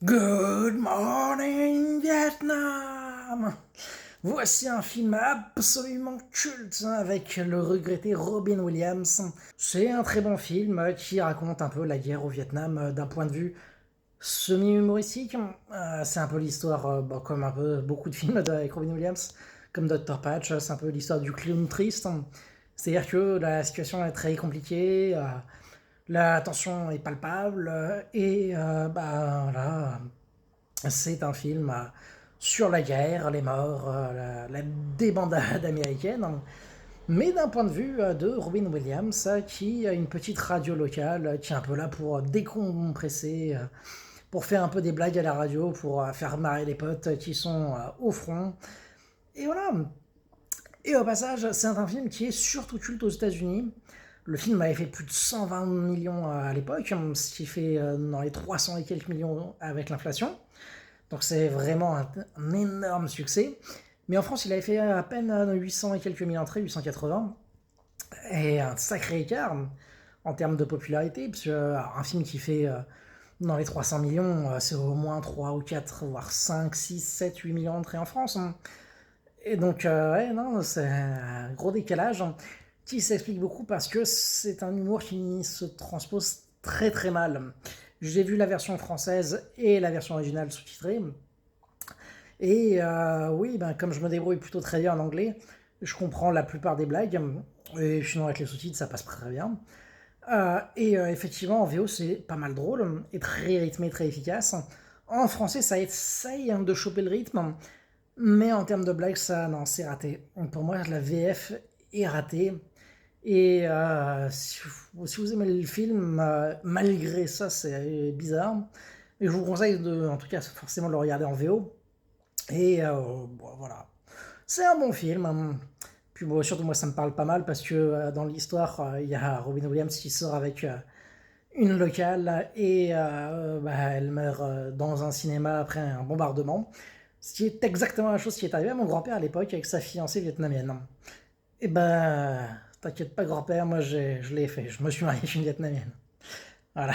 Good morning Vietnam! Voici un film absolument culte avec le regretté Robin Williams. C'est un très bon film qui raconte un peu la guerre au Vietnam d'un point de vue semi-humoristique. C'est un peu l'histoire, comme un peu beaucoup de films avec Robin Williams, comme Dr. Patch, c'est un peu l'histoire du clown triste. C'est-à-dire que la situation est très compliquée, la tension est palpable, voilà, c'est un film sur la guerre, les morts, la débandade américaine, mais d'un point de vue de Robin Williams, qui a une petite radio locale, qui est un peu là pour décompresser, pour faire un peu des blagues à la radio, pour faire marrer les potes qui sont au front. Et voilà. Et au passage, c'est un film qui est surtout culte aux États-Unis. Le film avait fait plus de 120 millions à l'époque, ce qui fait dans les 300 et quelques millions avec l'inflation. Donc c'est vraiment un énorme succès. Mais en France, il avait fait à peine 800 et quelques mille entrées, 880. Et un sacré écart en termes de popularité, puisque un film qui fait dans les 300 millions, c'est au moins 3 ou 4, voire 5, 6, 7, 8 millions d'entrées en France. Et donc, ouais, non, c'est un gros décalage qui s'explique beaucoup parce que c'est un humour qui se transpose très très mal. J'ai vu la version française et la version originale sous-titrée. Et oui, ben, comme je me débrouille plutôt très bien en anglais, je comprends la plupart des blagues. Et sinon, avec les sous-titres, ça passe très bien. Effectivement, en VO, c'est pas mal drôle et très rythmé, très efficace. En français, ça essaye de choper le rythme, mais en termes de blagues, ça, non, c'est raté. Donc pour moi, la VF est ratée. Et si vous aimez le film, malgré ça, c'est bizarre. Et je vous conseille de, en tout cas, forcément de le regarder en VO. Et bon, voilà. C'est un bon film, hein. Puis bon, surtout moi ça me parle pas mal parce que dans l'histoire il y a Robin Williams qui sort avec une locale et elle meurt dans un cinéma après un bombardement. Ce qui est exactement la chose qui est arrivée à mon grand-père à l'époque avec sa fiancée vietnamienne. Et ben, t'inquiète pas grand-père, moi je l'ai fait, je me suis marié avec une vietnamienne. Voilà.